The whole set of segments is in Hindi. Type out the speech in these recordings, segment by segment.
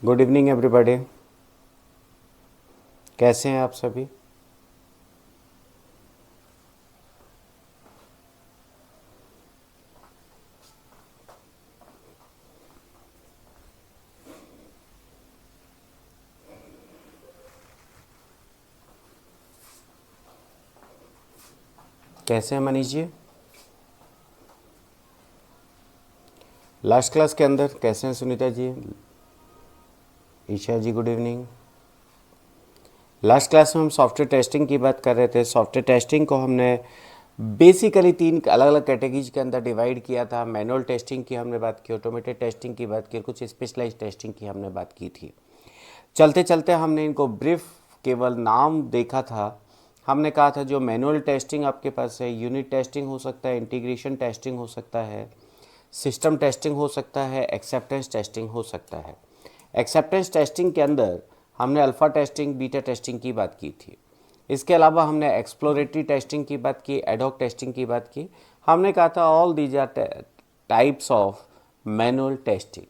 Good evening everybody. कैसे हैं आप सभी? कैसे हैं मनीष जी? लास्ट क्लास के अंदर कैसे हैं सुनीता जी? ईशा जी गुड इवनिंग। लास्ट क्लास में हम सॉफ्टवेयर टेस्टिंग की बात कर रहे थे। सॉफ्टवेयर टेस्टिंग को हमने बेसिकली तीन अलग अलग कैटेगरीज के अंदर डिवाइड किया था। मैनुअल टेस्टिंग की हमने बात की, ऑटोमेटेड टेस्टिंग की बात की, कुछ स्पेशलाइज्ड टेस्टिंग की हमने बात की थी। चलते चलते हमने इनको ब्रीफ केवल नाम देखा था। हमने कहा था जो मैनुअल टेस्टिंग आपके पास है, यूनिट टेस्टिंग हो सकता है, इंटीग्रेशन टेस्टिंग हो सकता है, सिस्टम टेस्टिंग हो सकता है, एक्सेप्टेंस टेस्टिंग हो सकता है। एक्सेप्टेंस टेस्टिंग के अंदर हमने अल्फ़ा टेस्टिंग, बीटा टेस्टिंग की बात की थी। इसके अलावा हमने एक्सप्लोरेटरी टेस्टिंग की बात की, एडहॉक टेस्टिंग की बात की। हमने कहा था all these are types of manual testing.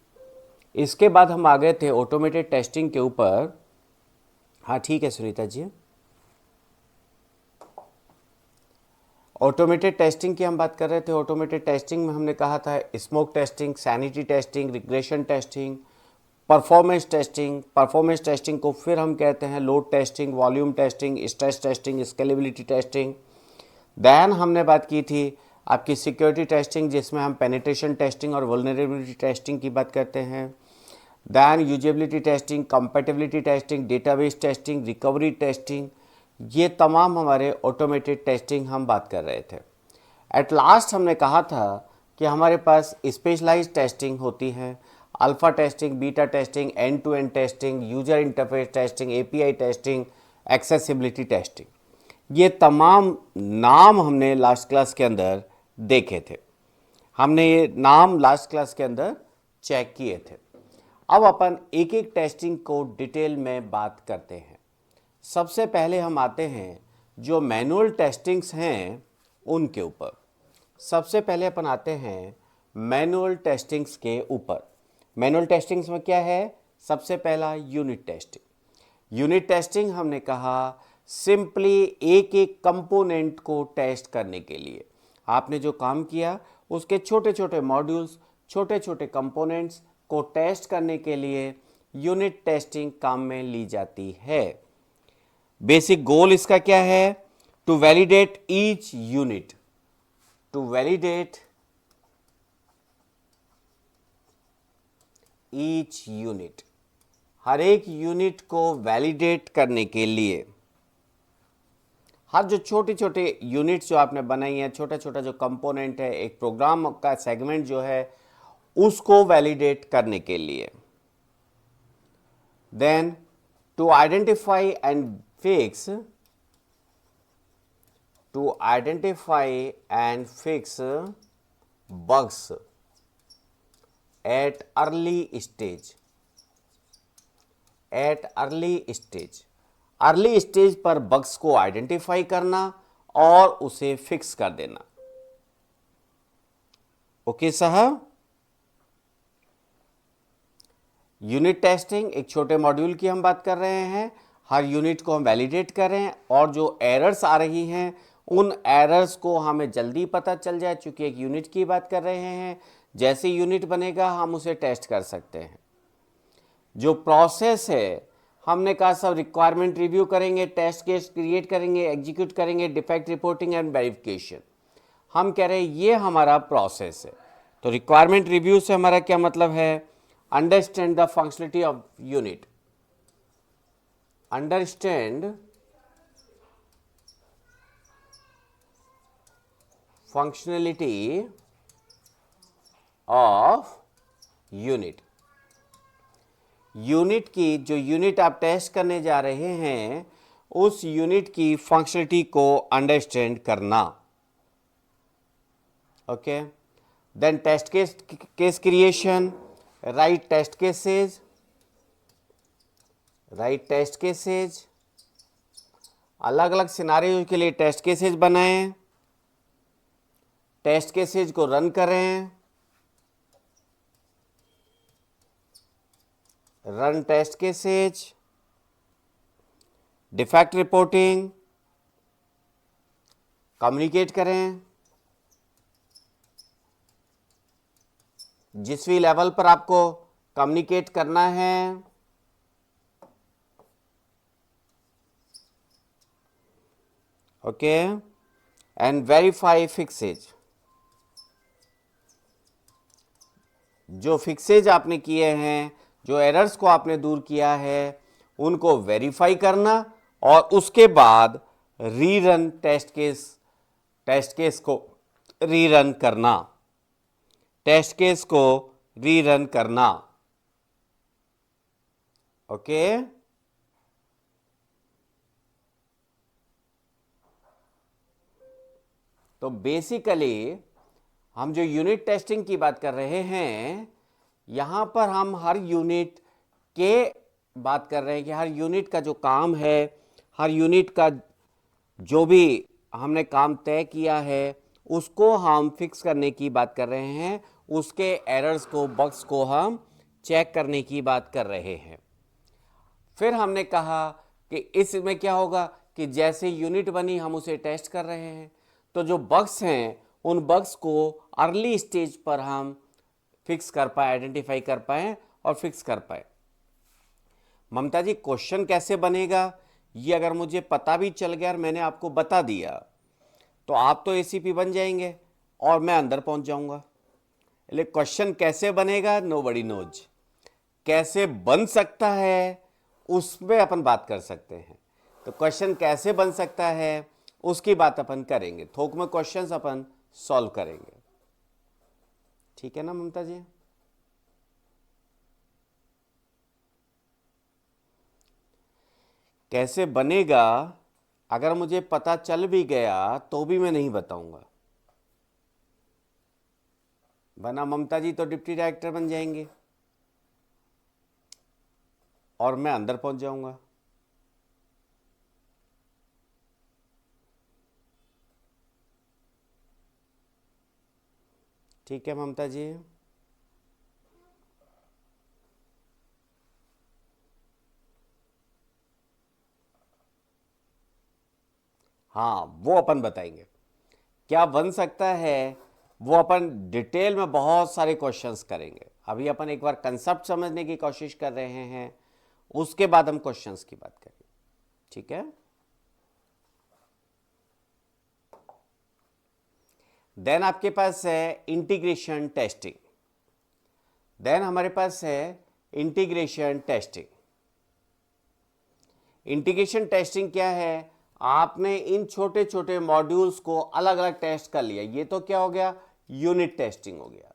इसके बाद हम आ गए थे ऑटोमेटेड टेस्टिंग के ऊपर। हाँ ठीक है सुनीता जी। ऑटोमेटेड टेस्टिंग की हम बात कर रहे थे। ऑटोमेटेड टेस्टिंग में हमने कहा था smoke testing, sanity testing, regression testing, performance testing. Performance testing को फिर हम कहते हैं load testing, volume testing, stress testing, scalability testing. Then हमने बात की थी आपकी सिक्योरिटी टेस्टिंग, जिसमें हम पेनिट्रेशन टेस्टिंग और वल्नरेबिलिटी टेस्टिंग की बात करते हैं। Then usability testing, compatibility testing, database testing, recovery testing, ये तमाम हमारे ऑटोमेटेड टेस्टिंग हम बात कर रहे थे। एट लास्ट हमने कहा था कि हमारे पास स्पेशलाइज्ड टेस्टिंग होती है, alpha testing, beta testing, end to end testing, user interface testing, API testing, accessibility testing. ये तमाम नाम हमने लास्ट क्लास के अंदर देखे थे। हमने ये नाम लास्ट क्लास के अंदर चेक किए थे। अब अपन एक एक टेस्टिंग को डिटेल में बात करते हैं। सबसे पहले हम आते हैं जो मैनुअल टेस्टिंग्स हैं उनके ऊपर। सबसे पहले अपन आते हैं मैनुअल टेस्टिंग्स के ऊपर। मैनुअल टेस्टिंग्स में क्या है? सबसे पहला यूनिट टेस्टिंग। यूनिट टेस्टिंग हमने कहा सिंपली एक एक कंपोनेंट को टेस्ट करने के लिए आपने जो काम किया उसके छोटे छोटे मॉड्यूल्स, छोटे छोटे कंपोनेंट्स को टेस्ट करने के लिए यूनिट टेस्टिंग काम में ली जाती है। बेसिक गोल इसका क्या है? To validate each unit, to validate each unit, हर एक यूनिट को वैलिडेट करने के लिए हर जो छोटे छोटे यूनिट्स जो आपने बनाई हैं, छोटा छोटा जो कंपोनेंट है, एक प्रोग्राम का सेगमेंट जो है, उसको वैलिडेट करने के लिए। Then to identify and fix, to identify and fix bugs at early stage, at early stage, early stage पर बग्स को आइडेंटिफाई करना और उसे फिक्स कर देना। ओके साहब। यूनिट टेस्टिंग एक छोटे मॉड्यूल की हम बात कर रहे हैं। हर यूनिट को हम वैलिडेट कर रहे हैं और जो एरर्स आ रही हैं उन एरर्स को हमें जल्दी पता चल जाए, चूंकि एक यूनिट की बात कर रहे हैं। जैसे यूनिट बनेगा हम उसे टेस्ट कर सकते हैं। जो प्रोसेस है हमने कहा सब रिक्वायरमेंट रिव्यू करेंगे, टेस्ट केस क्रिएट करेंगे, एग्जीक्यूट करेंगे, डिफेक्ट रिपोर्टिंग एंड वेरिफिकेशन। हम कह रहे हैं ये हमारा प्रोसेस है। तो रिक्वायरमेंट रिव्यू से हमारा क्या मतलब है? Understand the functionality of unit, understand functionality of unit. Unit की जो यूनिट आप टेस्ट करने जा रहे हैं उस यूनिट की फंक्शनलिटी को अंडरस्टैंड करना। Okay. Then test case creation, write test cases, write test cases, अलग अलग सिनारियो के लिए टेस्ट केसेज बनाएं, टेस्ट केसेज को रन करें, run test cases, defect reporting, communicate करें जिस भी लेवल पर आपको कम्युनिकेट करना है। Okay, and verify fixes. जो फिक्सेज आपने किए हैं, जो एरर्स को आपने दूर किया है, उनको वेरीफाई करना और उसके बाद रीरन टेस्ट केस को रीरन करना, टेस्ट केस को रीरन करना। ओके, तो बेसिकली हम जो यूनिट टेस्टिंग की बात कर रहे हैं, यहां पर हम हर यूनिट के बात कर रहे हैं कि हर यूनिट का जो काम है, हर यूनिट का जो भी हमने काम तय किया है, उसको हम फिक्स करने की बात कर रहे हैं, उसके एरर्स को, बग्स को हम चेक करने की बात कर रहे हैं। फिर हमने कहा कि इसमें क्या होगा कि जैसे यूनिट बनी हम उसे टेस्ट कर रहे हैं, तो जो बग्स हैं उन बग्स को अर्ली स्टेज पर हम फिक्स कर पाए, आइडेंटिफाई कर पाए और फिक्स कर पाए। ममता जी, क्वेश्चन कैसे बनेगा ये अगर मुझे पता भी चल गया और मैंने आपको बता दिया तो आप तो एसीपी बन जाएंगे और मैं अंदर पहुंच जाऊंगा। लेकिन क्वेश्चन कैसे बनेगा, नोबडी नोज। कैसे बन सकता है उसमें अपन बात कर सकते हैं। तो क्वेश्चन कैसे बन सकता है उसकी बात अपन करेंगे, थोक में क्वेश्चंस अपन सॉल्व करेंगे। ठीक है ना ममता जी? कैसे बनेगा अगर मुझे पता चल भी गया तो भी मैं नहीं बताऊंगा, वरना ममता जी तो डिप्टी डायरेक्टर बन जाएंगे और मैं अंदर पहुंच जाऊंगा। ठीक है ममता जी? हाँ, वो अपन बताएंगे क्या बन सकता है। वो अपन डिटेल में बहुत सारे क्वेश्चंस करेंगे। अभी अपन एक बार कंसेप्ट समझने की कोशिश कर रहे हैं, उसके बाद हम क्वेश्चंस की बात करेंगे। ठीक है? देन आपके पास है इंटीग्रेशन टेस्टिंग। देन हमारे पास है इंटीग्रेशन टेस्टिंग। इंटीग्रेशन टेस्टिंग क्या है? आपने इन छोटे छोटे मॉड्यूल्स को अलग अलग टेस्ट कर लिया, ये तो क्या हो गया, यूनिट टेस्टिंग हो गया।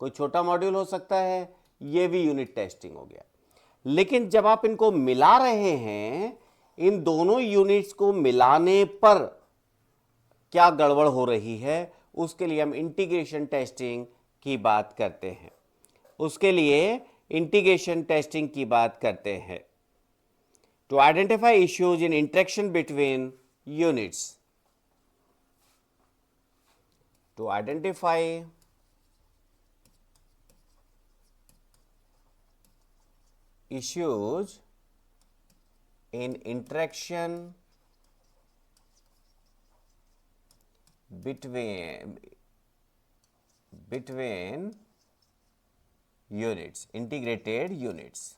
कोई छोटा मॉड्यूल हो सकता है, ये भी यूनिट टेस्टिंग हो गया। लेकिन जब आप इनको मिला रहे हैं, इन दोनों यूनिट्स को मिलाने पर क्या गड़बड़ हो रही है, उसके लिए हम इंटीग्रेशन टेस्टिंग की बात करते हैं। उसके लिए इंटीग्रेशन टेस्टिंग की बात करते हैं to identify issues in interaction between units. To identify issues in interaction between units, integrated units.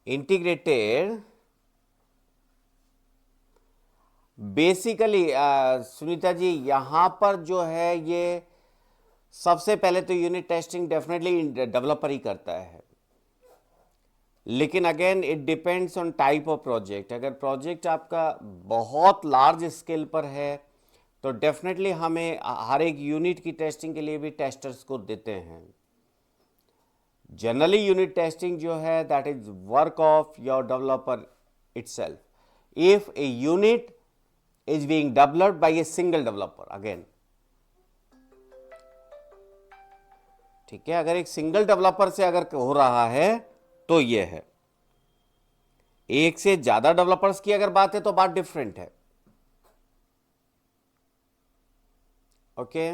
Integrated basically Sunita ji, यहां पर जो है ये सबसे पहले तो यूनिट टेस्टिंग डेफिनेटली डेवलपर ही करता है, लेकिन again it depends on type of project. अगर प्रोजेक्ट आपका बहुत लार्ज स्केल पर है तो डेफिनेटली हमें हर एक यूनिट की टेस्टिंग के लिए भी टेस्टर्स को देते हैं। जनरली यूनिट टेस्टिंग जो है that is work of your developer itself. If a unit is being developed by a single developer, again ठीक है, अगर एक सिंगल डेवलपर से अगर हो रहा है तो ये है। एक से ज्यादा डेवलपर्स की अगर बात है तो बात डिफरेंट है। Okay,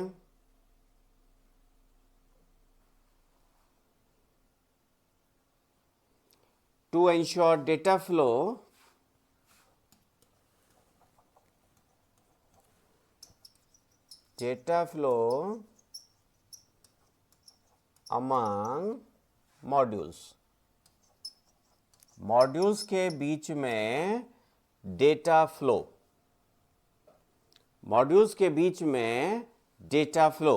to ensure data flow among modules के बीच में डेटा फ्लो, मॉड्यूल्स के बीच में डेटा फ्लो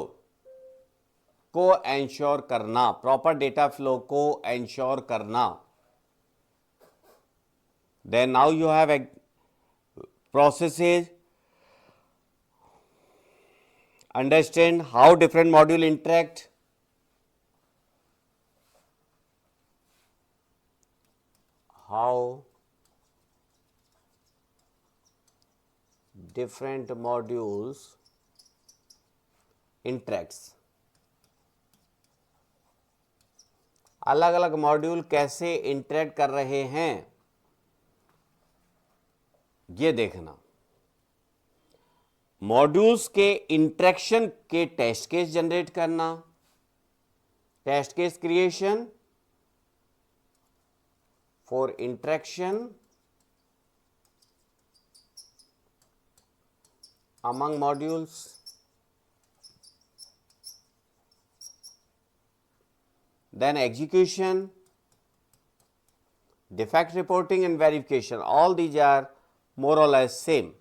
को एंश्योर करना, प्रॉपर डेटा फ्लो को एंश्योर करना। Then now you have processes, understand how different module interact, how different modules interacts, अलग अलग मॉड्यूल कैसे इंटरेक्ट कर रहे हैं ये देखना। मॉड्यूल्स के इंटरेक्शन के टेस्ट केस जनरेट करना, test case creation for interaction among modules, then execution, defect reporting and verification. All these are more or less same.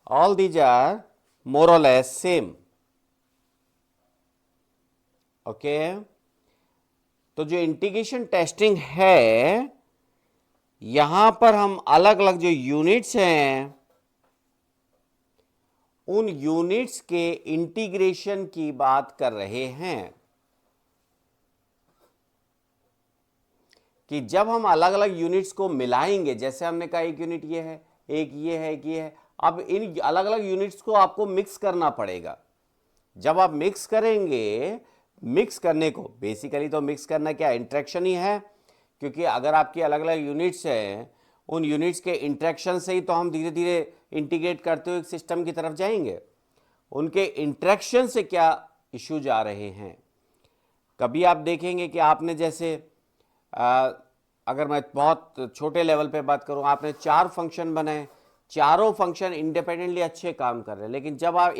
All these are more or less same. Okay तो जो इंटीग्रेशन टेस्टिंग है यहां पर हम अलग अलग जो यूनिट्स हैं उन यूनिट्स के इंटीग्रेशन की बात कर रहे हैं कि जब हम अलग अलग यूनिट्स को मिलाएंगे, जैसे हमने कहा एक यूनिट ये है, एक ये है, एक ये है, अब इन अलग अलग यूनिट्स को आपको मिक्स करना पड़ेगा। जब आप मिक्स करेंगे, मिक्स करने को बेसिकली तो मिक्स करना क्या इंटरेक्शन ही है, क्योंकि अगर आपकी अलग अलग यूनिट्स हैं उन यूनिट्स के इंटरेक्शन से ही तो हम धीरे धीरे इंटीग्रेट करते हुए एक सिस्टम की तरफ जाएंगे। उनके इंटरेक्शन से क्या इश्यूज आ रहे हैं। कभी आप देखेंगे कि आपने जैसे अगर मैं बहुत छोटे लेवल पे बात करूं, आपने 4 फंक्शन बनाए, चारों फंक्शन इंडिपेंडेंटली अच्छे काम कर रहे हैं, लेकिन जब आप